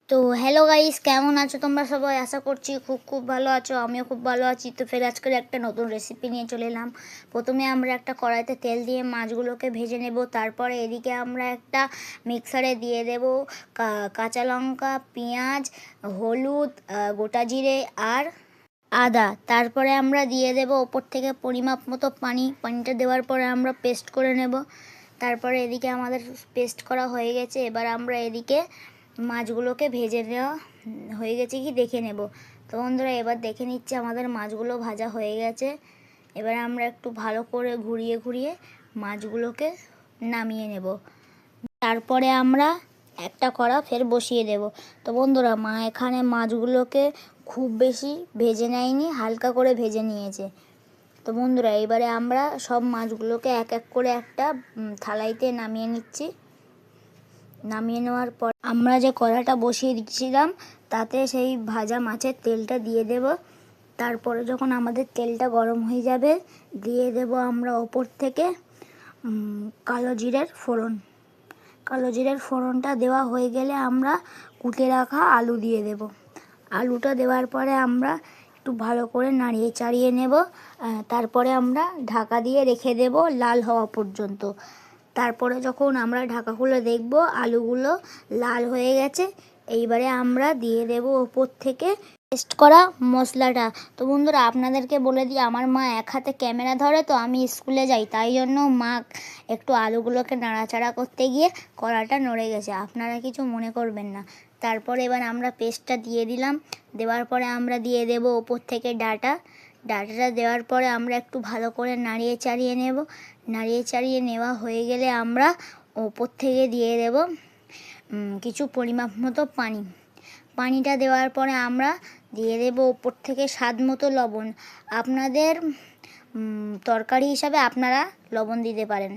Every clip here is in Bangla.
তো হ্যালো গাইস, কেমন আছো তোমরা সবাই? আশা করছি খুব খুব ভালো আছো। আমিও খুব ভালো আছি। তো ফের আজকের একটা নতুন রেসিপি নিয়ে চলে এলাম। প্রথমে আমরা একটা কড়াইতে তেল দিয়ে মাছগুলোকে ভেজে নেব। তারপরে এদিকে আমরা একটা মিক্সারে দিয়ে দেব কাঁচা লঙ্কা, পেঁয়াজ, হলুদ, গোটা জিরে আর আদা। তারপরে আমরা দিয়ে দেব ওপর থেকে পরিমাপ মতো পানিটা দেওয়ার পরে আমরা পেস্ট করে নেব। তারপরে এদিকে আমাদের পেস্ট করা হয়ে গেছে। এবার আমরা এদিকে মাছগুলোকে ভেজে নেওয়া হয়ে গেছে কি দেখে নেব। তো বন্ধুরা, এবার দেখে নিচ্ছে আমাদের মাছগুলো ভাজা হয়ে গেছে। এবার আমরা একটু ভালো করে ঘুরিয়ে ঘুরিয়ে মাছগুলোকে নামিয়ে নেব। তারপরে আমরা একটা কড়া ফের বসিয়ে দেব। তো বন্ধুরা, মা এখানে মাছগুলোকে খুব বেশি ভেজে নেয়নি, হালকা করে ভেজে নিয়েছে। তো বন্ধুরা, এবারে আমরা সব মাছগুলোকে এক এক করে একটা থালাইতে নামিয়ে নিচ্ছি। নামিয়ে নেওয়ার পর আমরা যে কড়াটা বসিয়ে দিচ্ছিলাম তাতে সেই ভাজা মাছের তেলটা দিয়ে দেব। তারপরে যখন আমাদের তেলটা গরম হয়ে যাবে, দিয়ে দেব আমরা ওপর থেকে কালো জিরের ফোড়নটা দেওয়া হয়ে গেলে আমরা কুটে রাখা আলু দিয়ে দেব। আলুটা দেওয়ার পরে আমরা একটু ভালো করে নাড়িয়ে চাড়িয়ে নেব। তারপরে আমরা ঢাকা দিয়ে রেখে দেব লাল হওয়া পর্যন্ত। তারপরে যখন আমরা ঢাকা খুলে দেখব আলুগুলো লাল হয়ে গেছে, এইবারে আমরা দিয়ে দেব ওপর থেকে পেস্ট করা মশলাটা। তো বন্ধুরা, আপনাদেরকে বলে দিই, আমার মা এক হাতে ক্যামেরা ধরে, তো আমি স্কুলে যাই, তাই জন্য মা একটু আলুগুলোকে নাড়াচাড়া করতে গিয়ে কড়াটা নড়ে গেছে, আপনারা কিছু মনে করবেন না। তারপরে এবার আমরা পেস্টটা দিয়ে দিলাম। দেওয়ার পরে আমরা দিয়ে দেব ওপর থেকে ডাঁটাটা দেওয়ার পরে আমরা একটু ভালো করে নাড়িয়ে চাড়িয়ে নেব। নাড়িয়ে চাড়িয়ে নেওয়া হয়ে গেলে আমরা ওপর থেকে দিয়ে দেব কিছু পরিমাপ মতো পানিটা দেওয়ার পরে আমরা দিয়ে দেব ওপর থেকে স্বাদ মতো লবণ। আপনাদের তরকারি হিসাবে আপনারা লবণ দিতে পারেন।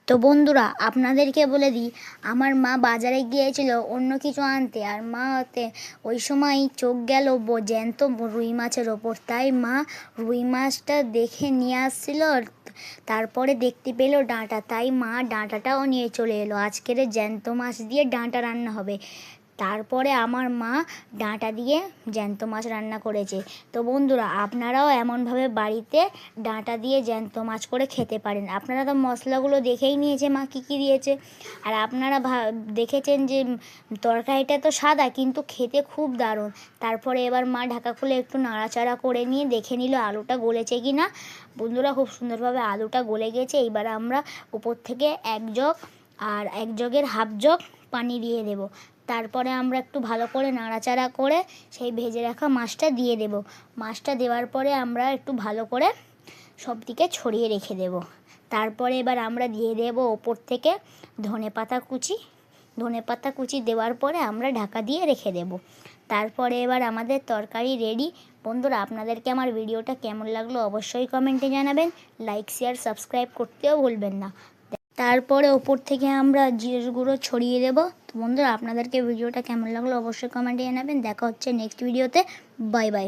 তো বন্ধুরা, আপনাদেরকে বলে দিই, আমার মা বাজারে গিয়েছিল অন্য কিছু আনতে, আর মাতে ওই সময় চোখ গেল জ্যান্ত রুই মাছের ওপর, তাই মা রুই মাছটা দেখে নিয়ে আসছিল। তারপরে দেখতে পেলো ডাঁটা, তাই মা ডাঁটাটাও নিয়ে চলে এলো। আজকের জ্যান্ত মাছ দিয়ে ডাঁটা রান্না হবে। তারপরে আমার মা ডাঁটা দিয়ে জ্যান্ত মাছ রান্না করেছে। তো বন্ধুরা, আপনারাও এমনভাবে বাড়িতে ডাঁটা দিয়ে জ্যান্ত মাছ করে খেতে পারেন। আপনারা তো মশলাগুলো দেখেই নিয়েছে মা কী কী দিয়েছে, আর আপনারা দেখেছেন যে তরকারিটা তো সাদা, কিন্তু খেতে খুব দারুণ। তারপরে এবার মা ঢাকা খুলে একটু নাড়াচাড়া করে নিয়ে দেখে নিল আলুটা গলেছে কি না। বন্ধুরা, খুব সুন্দরভাবে আলুটা গলে গেছে। এইবার আমরা উপর থেকে এক জগ আর এক জগের হাফ জগ পানি দিয়ে দেব। তারপরে আমরা একটু ভালো করে নাড়াচাড়া করে সেই ভেজে রাখা মাছটা দিয়ে দেব। মাছটা দেওয়ার পরে আমরা একটু ভালো করে সব দিকে ছড়িয়ে রেখে দেব। তারপরে এবার আমরা দিয়ে দেব ওপর থেকে ধনেপাতা কুচি দেওয়ার পরে আমরা ঢাকা দিয়ে রেখে দেব। তারপরে এবার আমাদের তরকারি রেডি। বন্ধুরা, আপনাদেরকে আমার ভিডিওটা কেমন লাগলো অবশ্যই কমেন্টে জানাবেন। লাইক, শেয়ার, সাবস্ক্রাইব করতেও ভুলবেন না। তারপরে ওপর থেকে আমরা জিরের গুঁড়ো ছড়িয়ে দেব। তো বন্ধুরা, আপনাদেরকে ভিডিওটা কেমন লাগলো অবশ্যই কমেন্টে জানাবেন। দেখা হচ্ছে নেক্সট ভিডিওতে। Bye bye.